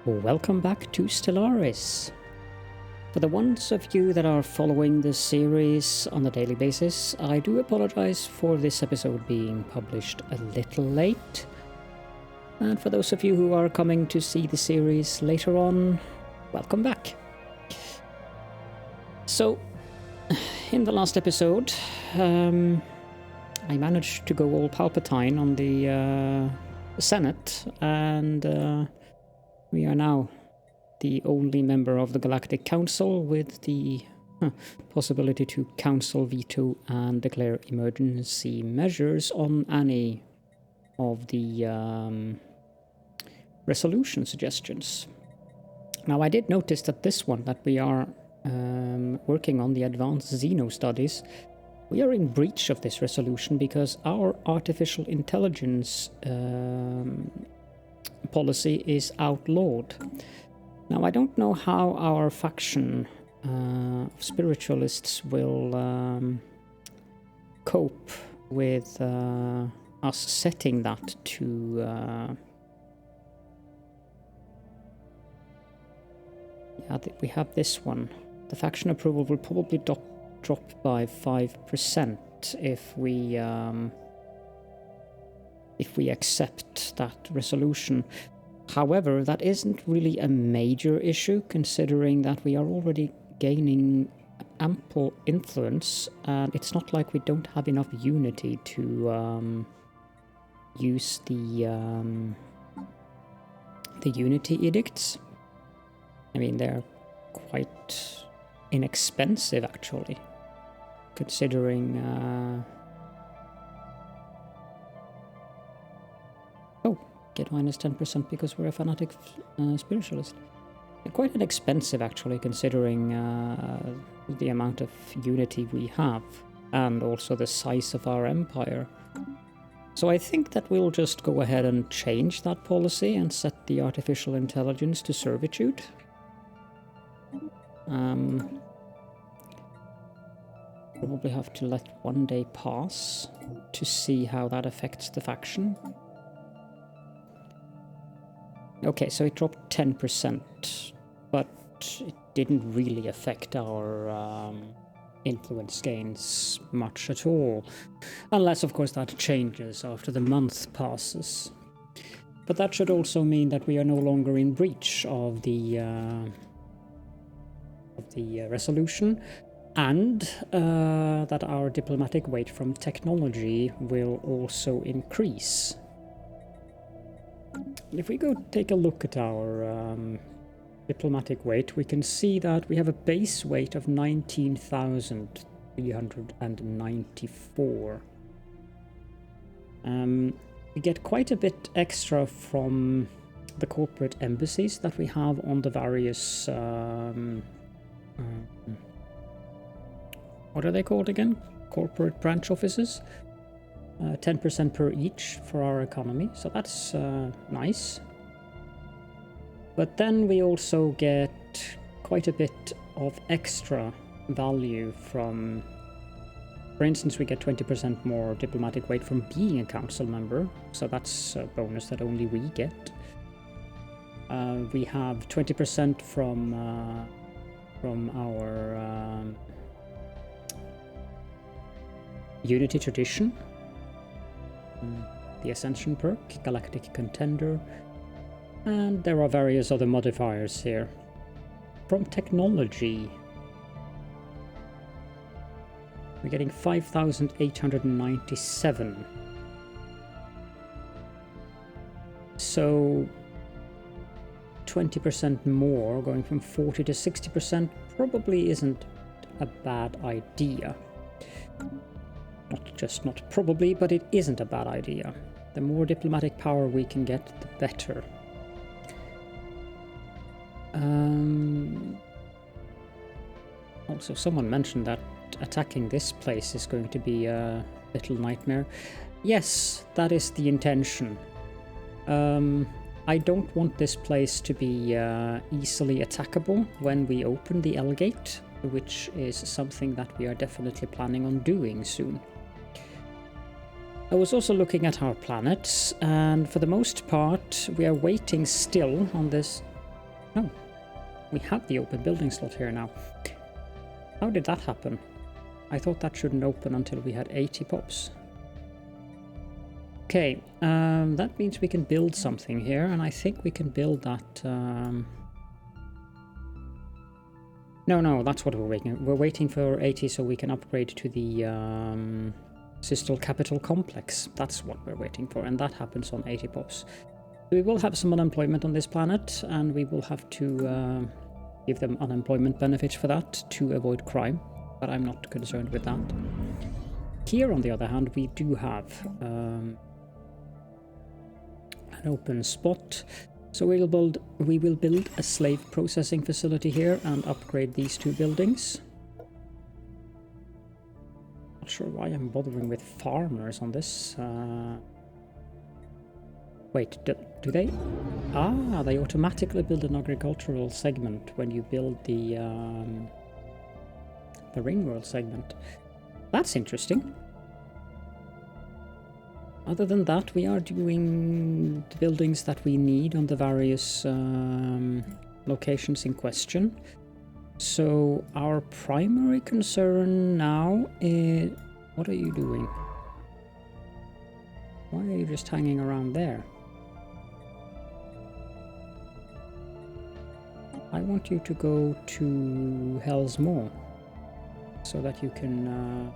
Welcome back to Stellaris. For the ones of you that are following this series on a daily basis, I do apologize for this episode being published a little late. And for those of you who are coming to see the series later on, welcome back. So, in the last episode, I managed to go all Palpatine on the Senate, and we are now the only member of the Galactic Council with the possibility to council veto and declare emergency measures on any of the resolution suggestions. Now, I did notice that this one that we are working on, the advanced Xeno studies, we are in breach of this resolution because our artificial intelligence policy is outlawed. Now, I don't know how our faction of spiritualists will cope with us setting that to... we have this one. The faction approval will probably drop by 5% if we accept that resolution. However, that isn't really a major issue, considering that we are already gaining ample influence, and it's not like we don't have enough unity to use the unity edicts. I mean, they're quite inexpensive, actually, considering... get minus 10% because we're a fanatic spiritualist. They're quite inexpensive, actually, considering the amount of unity we have and also the size of our empire. So I think that we'll just go ahead and change that policy and set the artificial intelligence to servitude. Probably have to let one day pass to see how that affects the faction. Okay, so it dropped 10%, but it didn't really affect our influence gains much at all. Unless, of course, that changes after the month passes. But that should also mean that we are no longer in breach of the resolution, and that our diplomatic weight from technology will also increase. If we go take a look at our diplomatic weight, we can see that we have a base weight of 19,394. We get quite a bit extra from the corporate embassies that we have on the various... what are they called again? Corporate branch offices. 10% per each for our economy, so that's nice. But then we also get quite a bit of extra value from, for instance, we get 20% more diplomatic weight from being a council member, so that's a bonus that only we get. We have 20% from our Unity Tradition, the Ascension perk, Galactic Contender, and there are various other modifiers here. From technology, we're getting 5,897. So 20% more, going from 40 to 60%, probably isn't a bad idea. Not probably, but it isn't a bad idea. The more diplomatic power we can get, the better. Also, someone mentioned that attacking this place is going to be a little nightmare. Yes, that is the intention. I don't want this place to be easily attackable when we open the L gate, which is something that we are definitely planning on doing soon. I was also looking at our planets, and for the most part, we are waiting still on this Oh, we have the open building slot here now. How did that happen? I thought that shouldn't open until we had 80 pops. Okay, that means we can build something here, and I think we can build that... No, that's what we're waiting. We're waiting for 80 so we can upgrade to the Systal Capital Complex. That's what we're waiting for, and that happens on 80 pops. We will have some unemployment on this planet, and we will have to give them unemployment benefits for that to avoid crime, but I'm not concerned with that. Here, on the other hand, we do have an open spot. So we will build a slave processing facility here and upgrade these 2 buildings. Not sure why I'm bothering with farmers on this. Wait, do they? Ah, they automatically build an agricultural segment when you build the Ringworld segment. That's interesting. Other than that, we are doing the buildings that we need on the various locations in question. So our primary concern now is... What are you doing? Why are you just hanging around there? I want you to go to Hell's Maw so that you can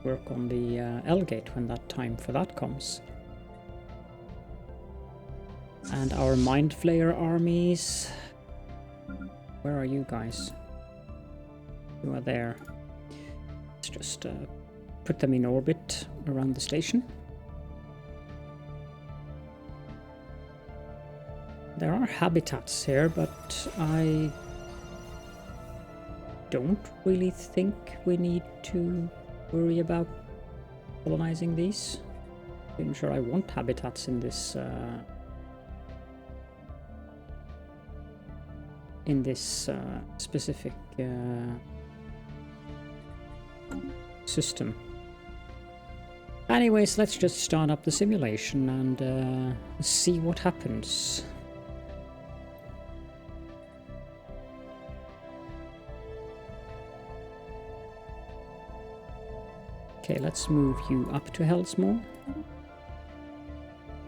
work on the L-Gate when that time for that comes. And our Mind Flayer armies... Where are you guys? You are there. Let's just put them in orbit around the station. There are habitats here, but I don't really think we need to worry about colonizing these. I'm sure I want habitats in this specific system. Anyways, let's just start up the simulation and see what happens. Okay, let's move you up to Hell's Maw.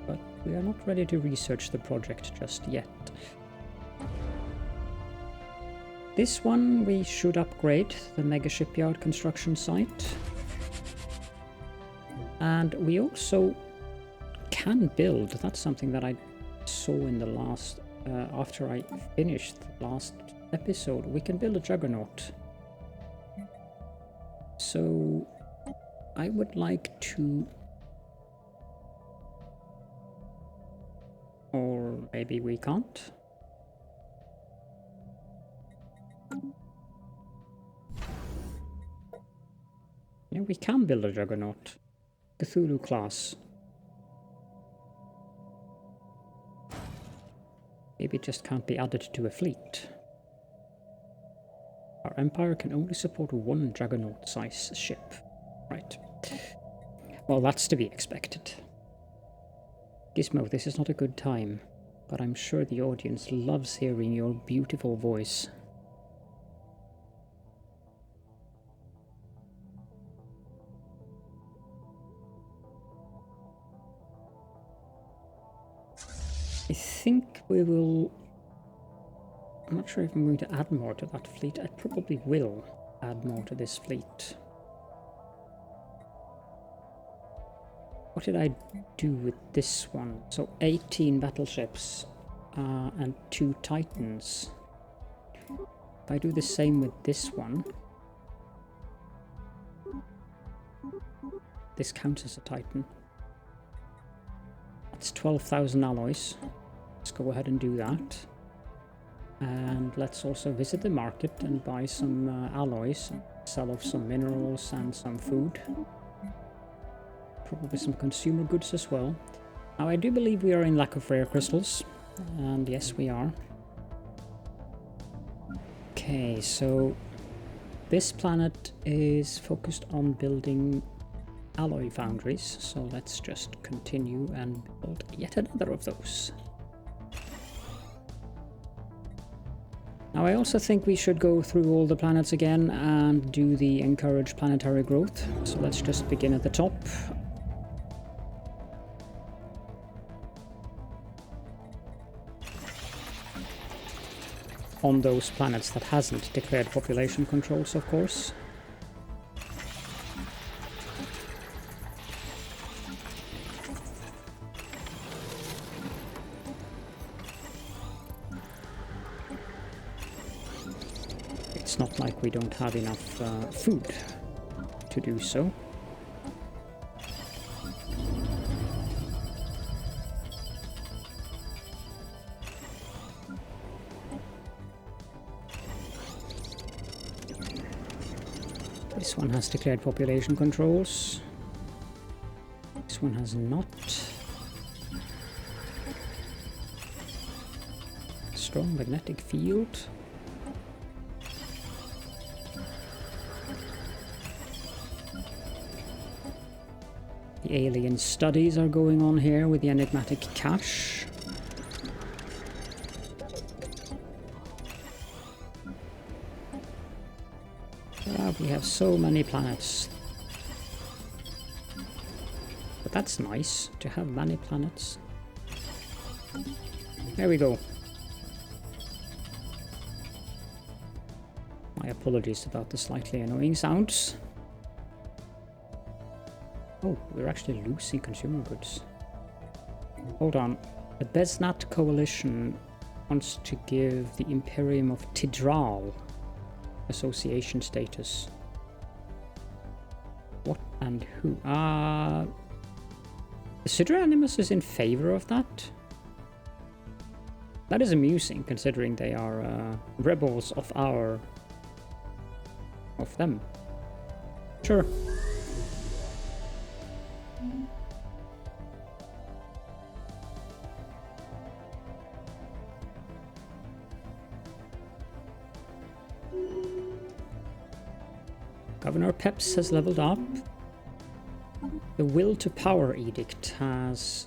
But we are not ready to research the project just yet. This one we should upgrade, the Mega Shipyard construction site. And we also can build, that's something that I saw in the last, after I finished the last episode, we can build a Juggernaut. So I would like to, or maybe we can't. Yeah, we can build a Juggernaut. Cthulhu class. Maybe it just can't be added to a fleet. Our empire can only support 1 Juggernaut-size ship. Right. Well, that's to be expected. Gizmo, this is not a good time, but I'm sure the audience loves hearing your beautiful voice. I think we will... I'm not sure if I'm going to add more to that fleet. I probably will add more to this fleet. What did I do with this one? So 18 battleships and 2 Titans. If I do the same with this one... This counts as a Titan. That's 12,000 alloys. Let's go ahead and do that. And let's also visit the market and buy some alloys, and sell off some minerals and some food. Probably some consumer goods as well. Now I do believe we are in lack of rare crystals, and yes we are. Okay, so this planet is focused on building alloy foundries, so let's just continue and build yet another of those. Now I also think we should go through all the planets again and do the encourage planetary growth. So let's just begin at the top. On those planets that hasn't declared population controls, of course. It's not like we don't have enough food to do so. This one has declared population controls. This one has not. Strong magnetic field. The alien studies are going on here with the enigmatic cache. We have so many planets. But that's nice, to have many planets. There we go. My apologies about the slightly annoying sounds. Oh, we're actually losing consumer goods. Hold on. The Besnat Coalition wants to give the Imperium of Tidral association status. What and who? The Sidra Animus is in favor of that? That is amusing, considering they are rebels of them. Sure. Governor Peps has leveled up. The Will to Power Edict has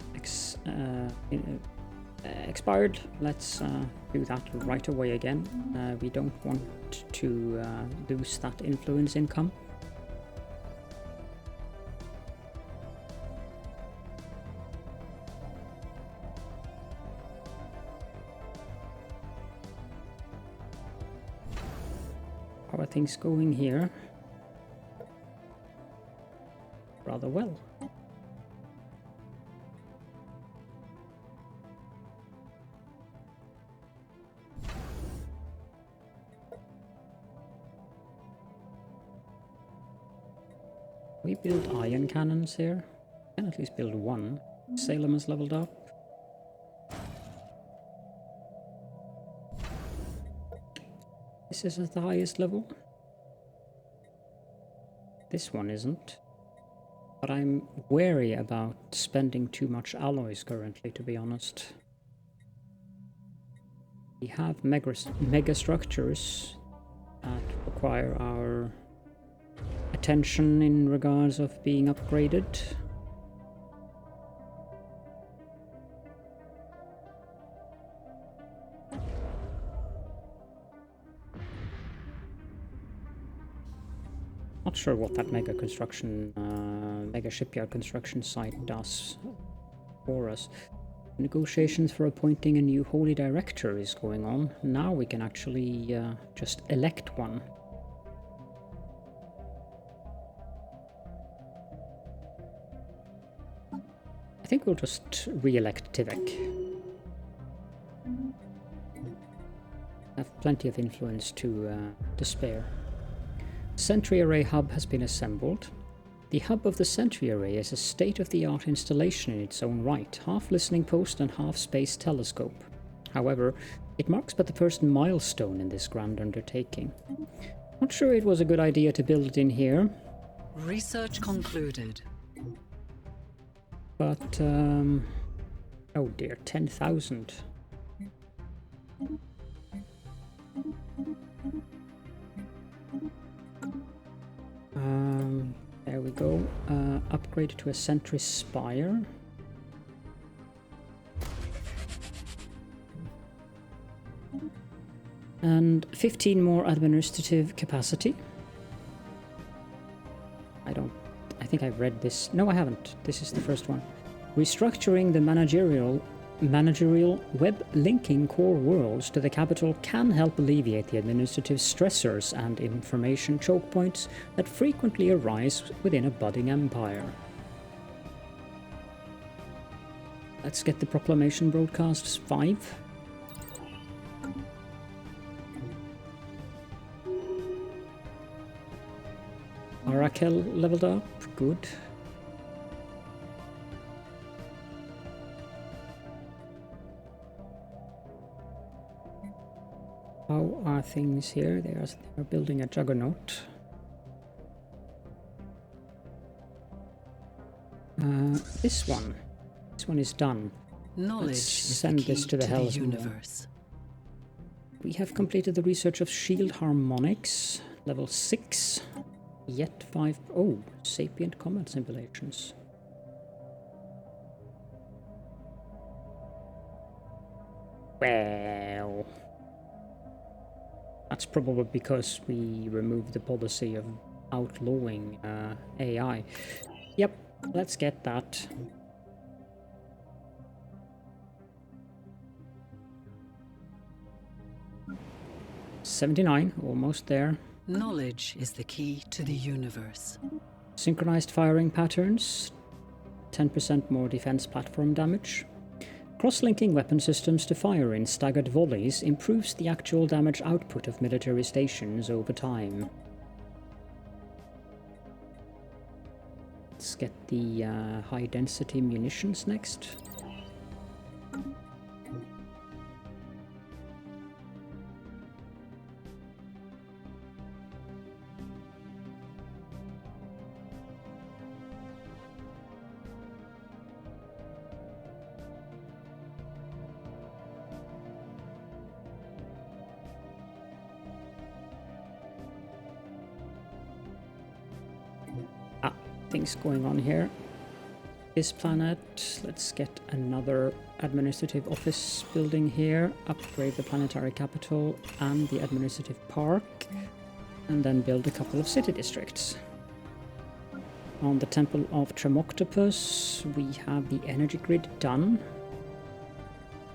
expired. Let's do that right away again. We don't want to lose that influence income. How are things going here? Rather well. We build ion cannons here. We can at least build one. Salem has leveled up. This is at the highest level. This one isn't. But I'm wary about spending too much alloys currently, to be honest. We have mega structures that require our attention in regards of being upgraded. Not sure what that mega shipyard construction site does for us. Negotiations for appointing a new holy director is going on. Now we can actually just elect one. I think we'll just re-elect Tivek. Have plenty of influence to spare. Sentry Array Hub has been assembled. The hub of the Sentry Array is a state-of-the-art installation in its own right, half listening post and half space telescope. However, it marks but the first milestone in this grand undertaking. Not sure it was a good idea to build it in here. Research concluded. But, oh dear, 10,000. There we go. Upgrade to a Sentry Spire. And 15 more administrative capacity. I think I've read this. No, I haven't. This is the first one. Restructuring the managerial web linking core worlds to the capital can help alleviate the administrative stressors and information choke points that frequently arise within a budding empire. Let's get the proclamation broadcasts 5. Daikael leveled up, good. How are things here? They are building a juggernaut. This one is done. Knowledge Let's is send the key this to the Hells universe. We have completed the research of shield harmonics, level 6. Yet 5. Oh, sapient combat simulations. Well, that's probably because we removed the policy of outlawing AI. Yep, let's get that. $79, almost there. Knowledge is the key to the universe. Synchronized firing patterns, 10% more defense platform damage. Cross-linking weapon systems to fire in staggered volleys improves the actual damage output of military stations over time. Let's get the high-density munitions next. Things going on here. This planet, let's get another administrative office building here, upgrade the planetary capital and the administrative park, and then build a couple of city districts. On the Temple of Tremoctopus, we have the energy grid done.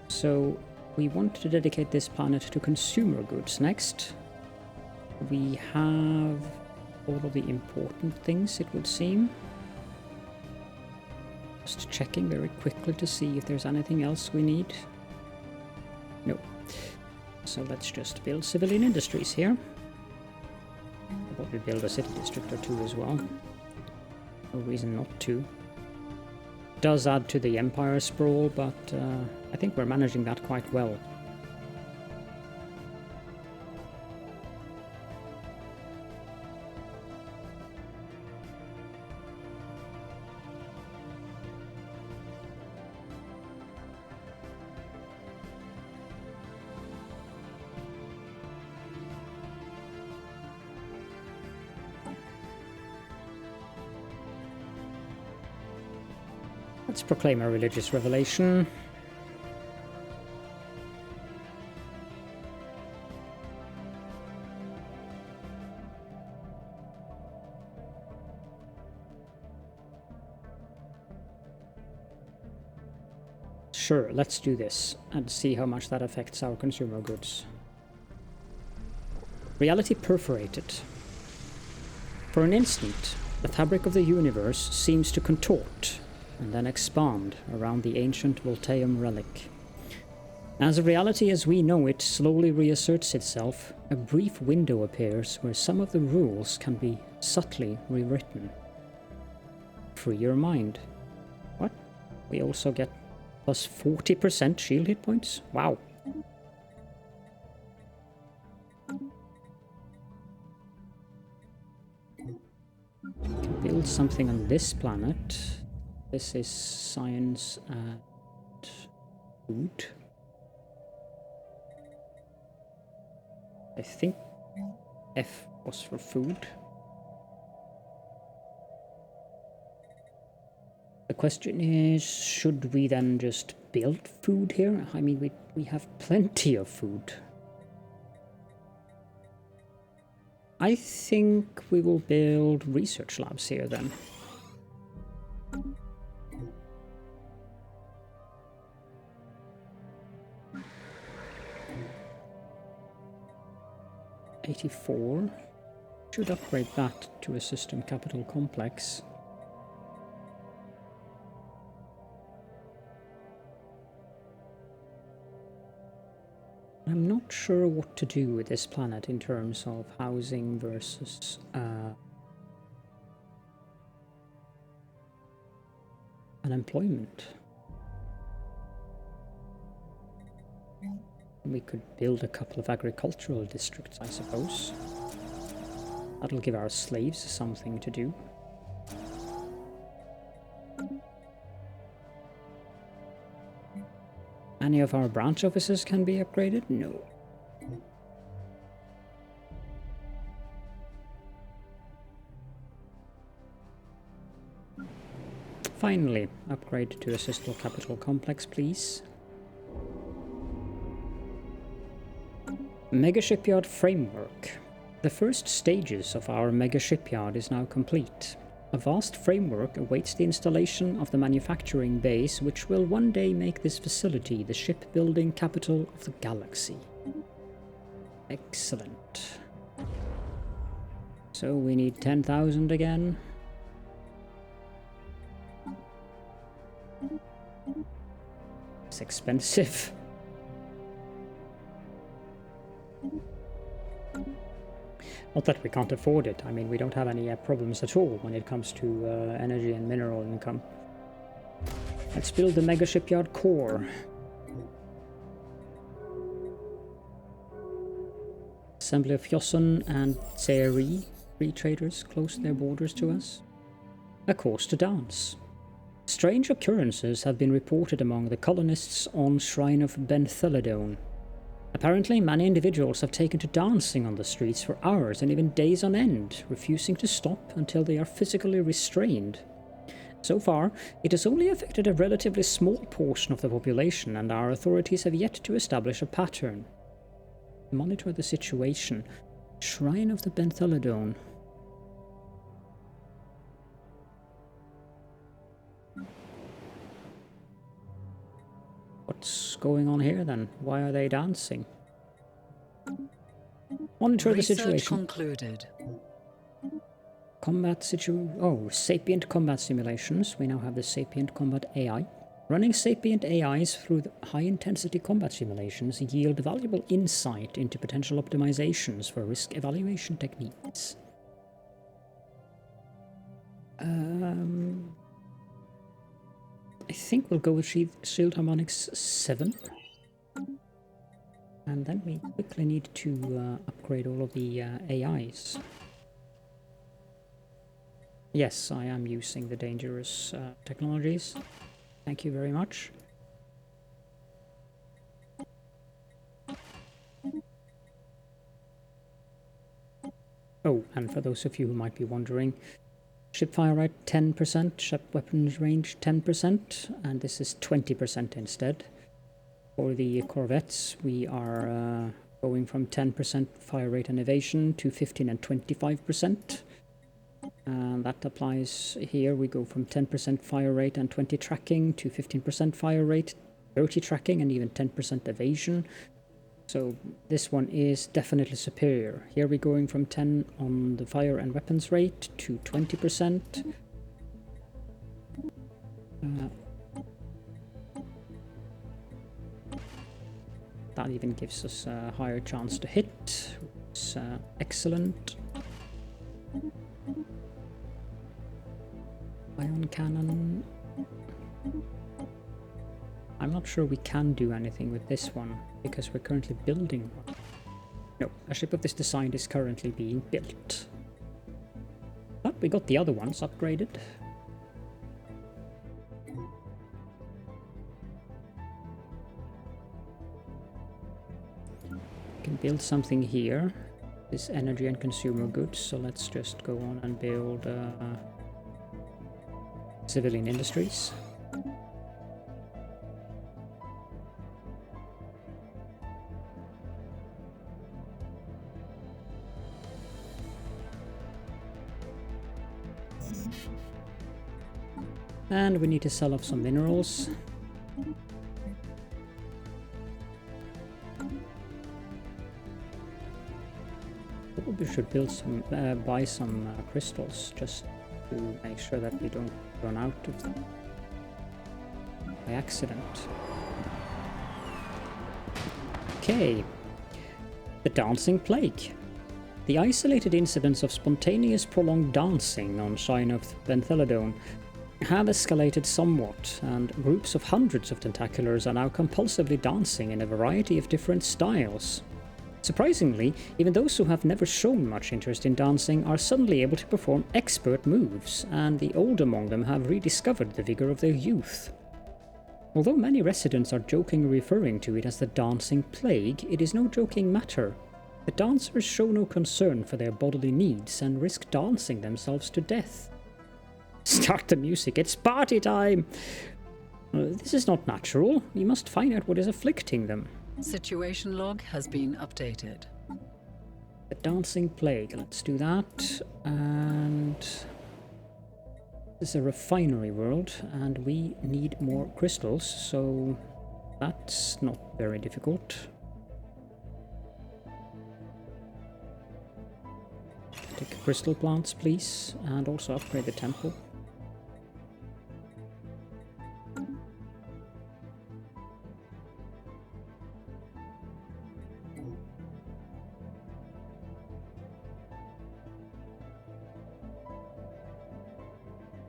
So we want to dedicate this planet to consumer goods next. We have all of the important things, it would seem. Just checking very quickly to see if there's anything else we need. No. So let's just build civilian industries here. I'll probably build a city district or two as well. No reason not to. Does add to the empire sprawl, but I think we're managing that quite well. Let's proclaim a religious revelation. Sure, let's do this and see how much that affects our consumer goods. Reality perforated. For an instant, the fabric of the universe seems to contort and then expand around the ancient Voltaeum relic. As reality as we know it slowly reasserts itself, a brief window appears where some of the rules can be subtly rewritten. Free your mind. What? We also get plus 40% shield hit points? Wow. We can build something on this planet. This is science and food. I think F was for food. The question is, should we then just build food here? I mean, we have plenty of food. I think we will build research labs here then. '84. Should upgrade that to a system capital complex. I'm not sure what to do with this planet in terms of housing versus unemployment. We could build a couple of agricultural districts, I suppose. That'll give our slaves something to do. Any of our branch offices can be upgraded? No. Finally, upgrade to a system capital complex, please. Mega Shipyard Framework. The first stages of our Mega Shipyard is now complete. A vast framework awaits the installation of the manufacturing base, which will one day make this facility the shipbuilding capital of the galaxy. Excellent. So we need 10,000 again. It's expensive. Not that we can't afford it. I mean, we don't have any problems at all when it comes to energy and mineral income. Let's build the Mega Shipyard core. Assembly of Yosun and Tseri, free traders, close their borders to us. A course to dance. Strange occurrences have been reported among the colonists on Shrine of Bentheladone. Apparently, many individuals have taken to dancing on the streets for hours and even days on end, refusing to stop until they are physically restrained. So far, it has only affected a relatively small portion of the population, and our authorities have yet to establish a pattern. Monitor the situation. Shrine of the Bentheladone. What's going on here then? Why are they dancing? Monitor the situation. Concluded. Sapient combat simulations. We now have the Sapient Combat AI. Running Sapient AIs through the high-intensity combat simulations yield valuable insight into potential optimizations for risk evaluation techniques. I think we'll go with Shield Harmonics 7. And then we quickly need to upgrade all of the AIs. Yes, I am using the dangerous technologies. Thank you very much. Oh, and for those of you who might be wondering, ship fire rate 10%, ship weapons range 10%, and this is 20% instead. For the corvettes, we are going from 10% fire rate and evasion to 15 and 25%. And that applies here. We go from 10% fire rate and 20 tracking to 15% fire rate, 30 tracking, and even 10% evasion. So this one is definitely superior. Here we're going from 10 on the fire and weapons rate to 20%. That even gives us a higher chance to hit. It's excellent. Ion cannon. I'm not sure we can do anything with this one, because we're currently building one. No, a ship of this design is currently being built. But we got the other ones upgraded. We can build something here. This energy and consumer goods, so let's just go on and build civilian industries. And we need to sell off some minerals. Probably should build some, buy some crystals just to make sure that we don't run out of them by accident. Okay, the Dancing Plague. The isolated incidents of spontaneous prolonged dancing on Shrine of Pentheladon have escalated somewhat, and groups of hundreds of tentaculars are now compulsively dancing in a variety of different styles. Surprisingly, even those who have never shown much interest in dancing are suddenly able to perform expert moves, and the old among them have rediscovered the vigor of their youth. Although many residents are jokingly referring to it as the Dancing Plague, it is no joking matter. The dancers show no concern for their bodily needs and risk dancing themselves to death. Start the music, it's party time! This is not natural. We must find out what is afflicting them. Situation log has been updated. The Dancing Plague, let's do that. And this is a refinery world, and we need more crystals, so that's not very difficult. Take crystal plants, please, and also upgrade the temple.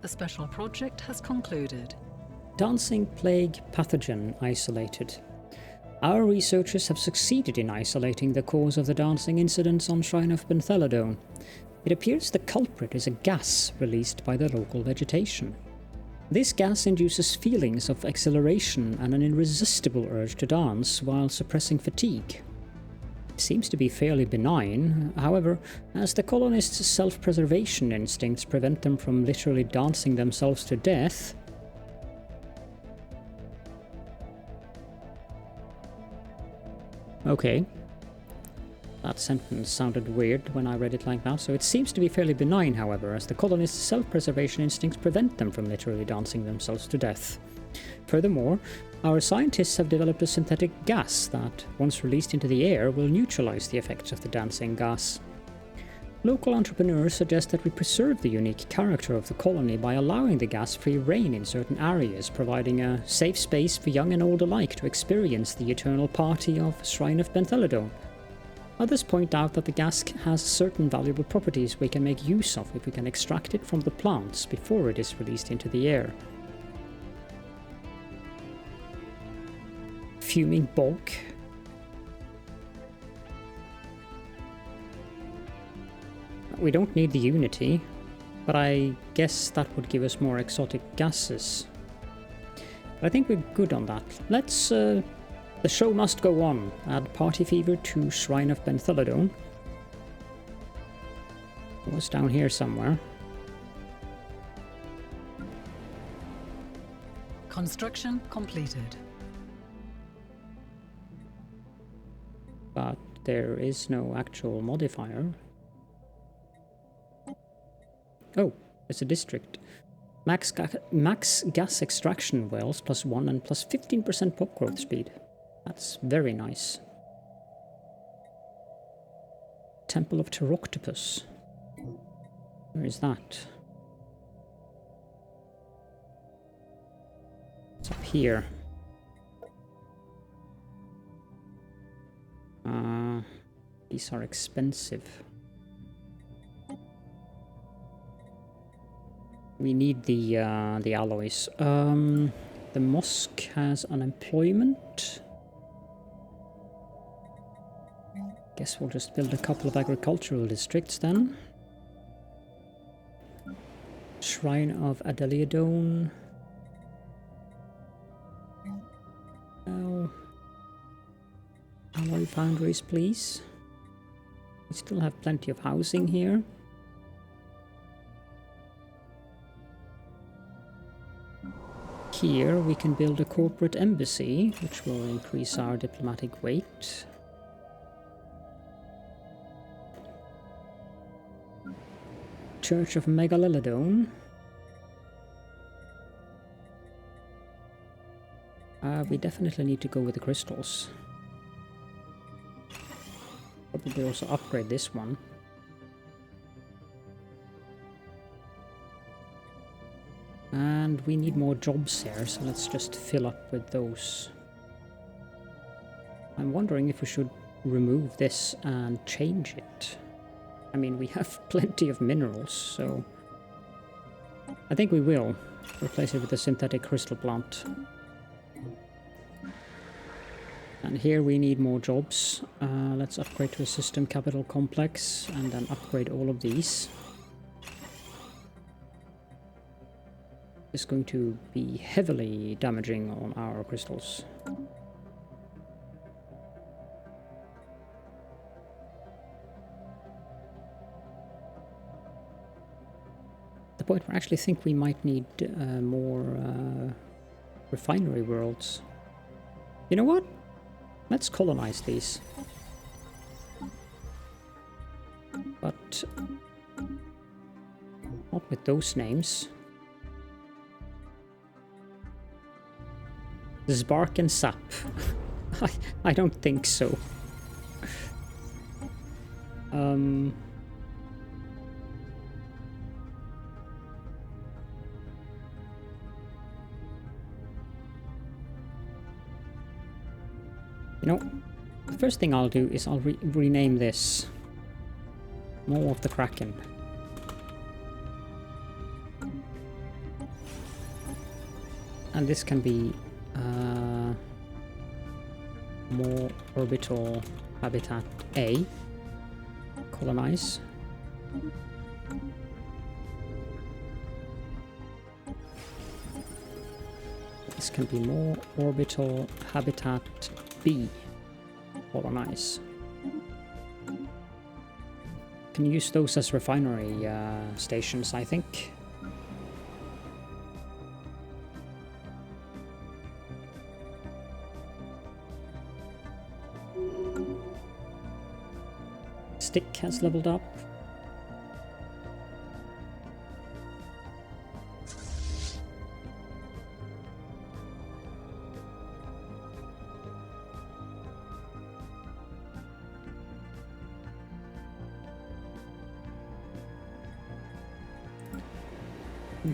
The special project has concluded. Dancing Plague pathogen isolated. Our researchers have succeeded in isolating the cause of the dancing incidents on Shrine of Pentheladon. It appears the culprit is a gas released by the local vegetation. This gas induces feelings of exhilaration and an irresistible urge to dance while suppressing fatigue. It seems to be fairly benign, however, as the colonists' self-preservation instincts prevent them from literally dancing themselves to death. Okay. That sentence sounded weird when I read it like that, so it seems to be fairly benign, however, as the colonists' self-preservation instincts prevent them from literally dancing themselves to death. Furthermore, our scientists have developed a synthetic gas that, once released into the air, will neutralize the effects of the dancing gas. Local entrepreneurs suggest that we preserve the unique character of the colony by allowing the gas free reign in certain areas, providing a safe space for young and old alike to experience the eternal party of Shrine of Pentheladon. Others point out that the gas has certain valuable properties we can make use of if we can extract it from the plants before it is released into the air. Fuming bog. We don't need the Unity, but I guess that would give us more exotic gases. But I think we're good on that. Let's, the show must go on. Add Party Fever to Shrine of Pentheladon. It was down here somewhere. Construction completed. But there is no actual modifier. Oh, it's a district. Max gas extraction wells +1 and +15% pop growth speed. That's very nice. Temple of Pteroctopus. Where is that? It's up here. These are expensive. We need the alloys. The mosque has unemployment. Guess we'll just build a couple of agricultural districts then. Shrine of Adeliodone. Alloy foundries, please. We still have plenty of housing here. Here we can build a corporate embassy, which will increase our diplomatic weight. Church of Megalelodone. we definitely need to go with the crystals. Probably also upgrade this one. And we need more jobs here, so let's just fill up with those. I'm wondering if we should remove this and change it. I mean, we have plenty of minerals, so I think we will replace it with a synthetic crystal plant. And here we need more jobs. Let's upgrade to a system capital complex and then upgrade all of these. It's going to be heavily damaging on our crystals. The point where I actually think we might need more refinery worlds. You know what? Let's colonize these. But not with those names. Spark and Sap. I don't think so. You know, the first thing I'll do is I'll rename this Maw of the Kraken. And this can be more orbital habitat A. Colonize. This can be more orbital habitat B. Colonize. Can use those as refinery stations, I think. Stick has leveled up.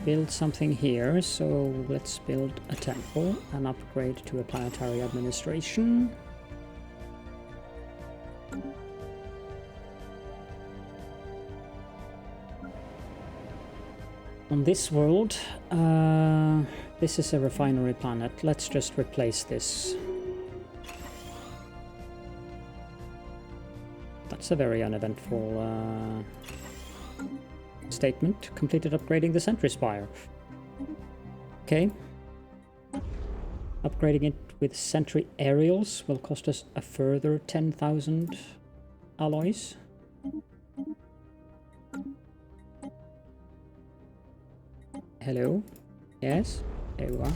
Build something here, so let's build a temple and upgrade to a planetary administration. On this world, this is a refinery planet. Let's just replace this. That's a very uneventful statement. Completed upgrading the Sentry Spire. Okay. Upgrading it with Sentry Aerials will cost us a further 10,000 alloys. Hello? Yes? There you are.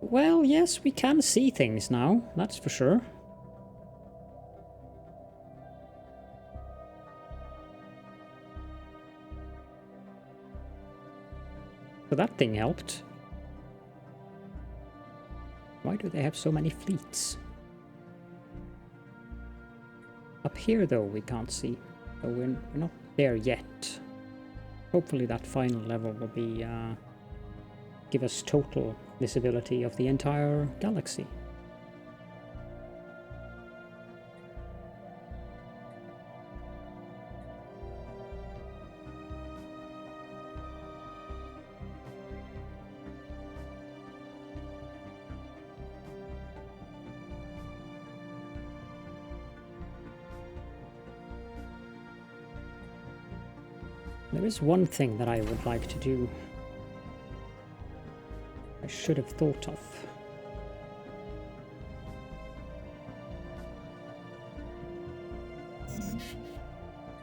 Well, yes, we can see things now, that's for sure. So that thing helped. Why do they have so many fleets? Up here, though, we can't see. So we're not there yet. Hopefully that final level will be give us total visibility of the entire galaxy. There is one thing that I would like to do. I should have thought of.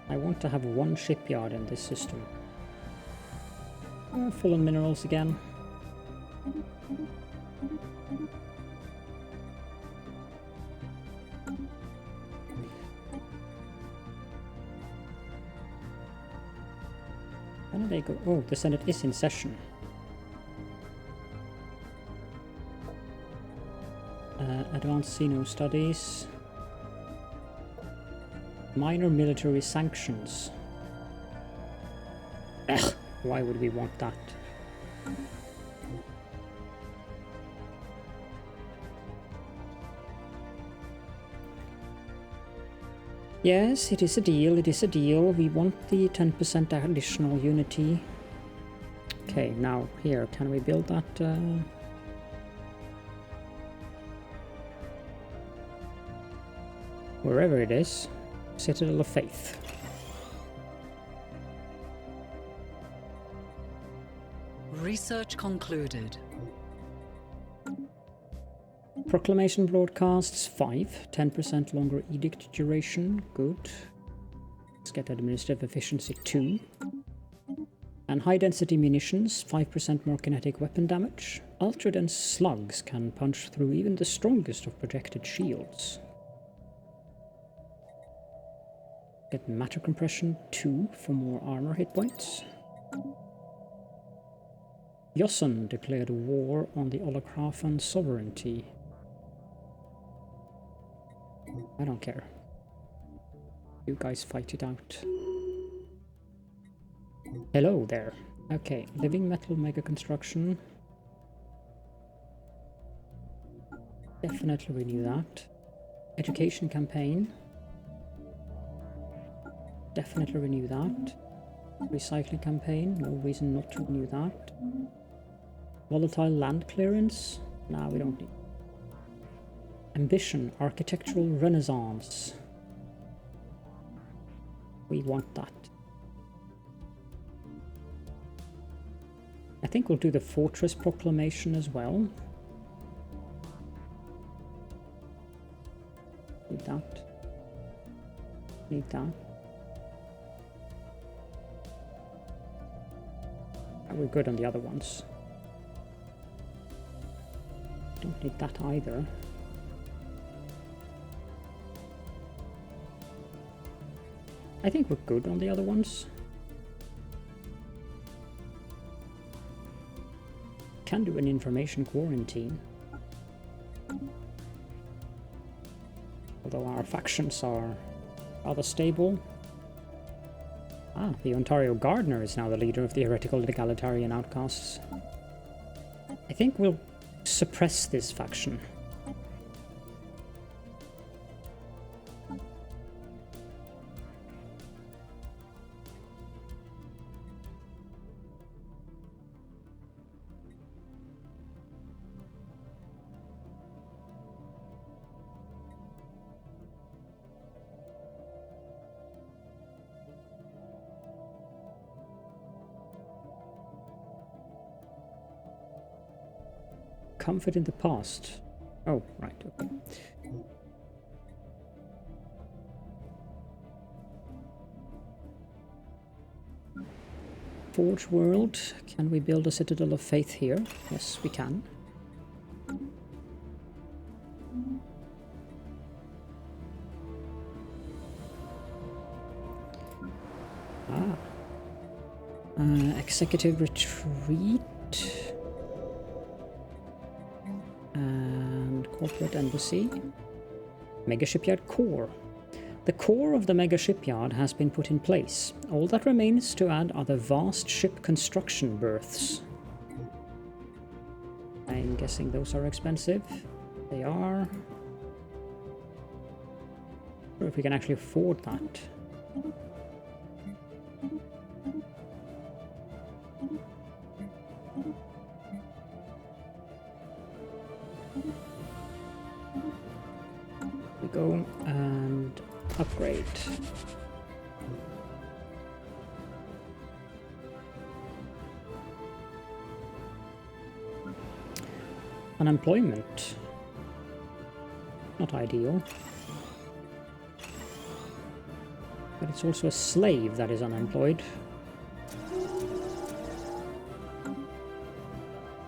I want to have one shipyard in this system. Full on minerals again. When do they go? Oh, the Senate is in session. Advanced Xeno studies. Minor military sanctions. Ugh, why would we want that? Yes, it is a deal, it is a deal. We want the 10% additional unity. Okay, now here, can we build that? Wherever it is. Citadel of Faith. Research concluded. Proclamation broadcasts 5, 10% longer edict duration, good. Let's get administrative efficiency 2. And high density munitions, 5% more kinetic weapon damage. Ultra dense slugs can punch through even the strongest of projected shields. Get matter compression 2 for more armor hit points. Yossen declared war on the Holocraphan sovereignty. I don't care. You guys fight it out. Hello there. Okay, living metal mega construction. Definitely renew that. Education campaign. Definitely renew that. Recycling campaign, no reason not to renew that. Volatile land clearance? Nah, we don't need. Ambition, architectural renaissance. We want that. I think we'll do the fortress proclamation as well. Need that. Need that. We're good on the other ones. Don't need that either. I think we're good on the other ones. Can do an information quarantine. Although our factions are rather stable. Ah, the Ontario Gardener is now the leader of the heretical egalitarian outcasts. I think we'll suppress this faction. Comfort in the past. Oh, right, okay. Forge World. Can we build a Citadel of Faith here? Yes, we can. Executive Retreat. And Corporate Embassy. Mega Shipyard Core. The core of the Mega Shipyard has been put in place. All that remains to add are the vast ship construction berths. I'm guessing those are expensive. They are. Or if we can actually afford that. We go and upgrade. Unemployment. Not ideal. But it's also a slave that is unemployed.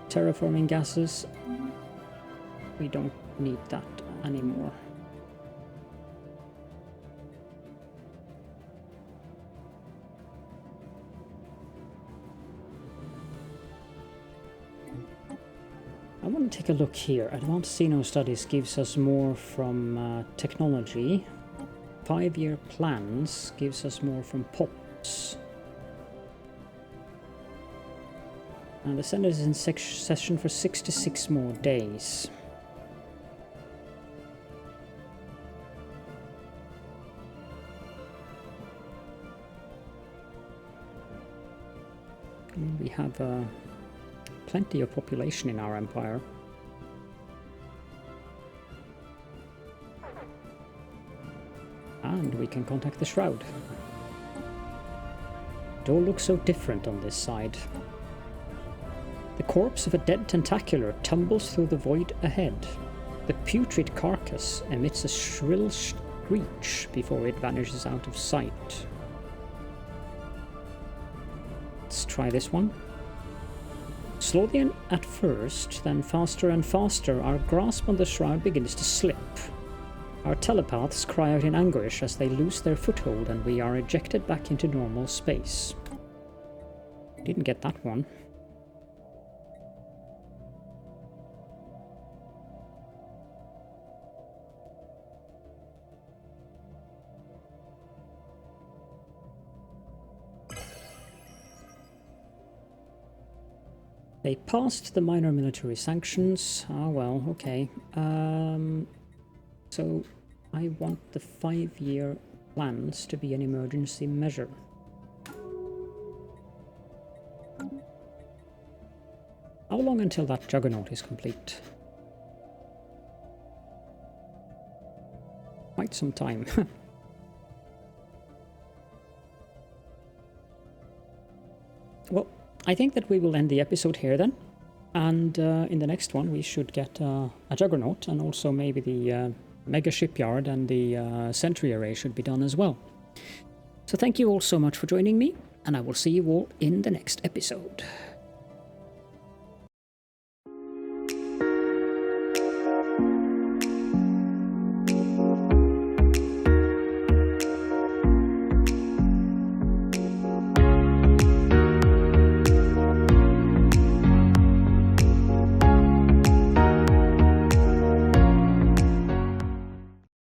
Terraforming gases. We don't need that anymore. want to take a look here. Advanced Xeno Studies gives us more from technology. 5-year plans gives us more from POPs. And the Senate is in session for 66 more days. We have plenty of population in our empire. And we can contact the Shroud. It all looks so different on this side. The corpse of a dead Tentacular tumbles through the void ahead. The putrid carcass emits a shrill screech before it vanishes out of sight. Let's try this one. Slowly at first, then faster and faster, our grasp on the Shroud begins to slip. Our telepaths cry out in anguish as they lose their foothold and we are ejected back into normal space. Didn't get that one. They passed the minor military sanctions. Ah, well, okay. So I want the 5-year plans to be an emergency measure. How long until that Juggernaut is complete? Quite some time. Well, I think that we will end the episode here then, and in the next one we should get a Juggernaut, and also maybe the Mega Shipyard and the Sentry Array should be done as well. So thank you all so much for joining me, and I will see you all in the next episode.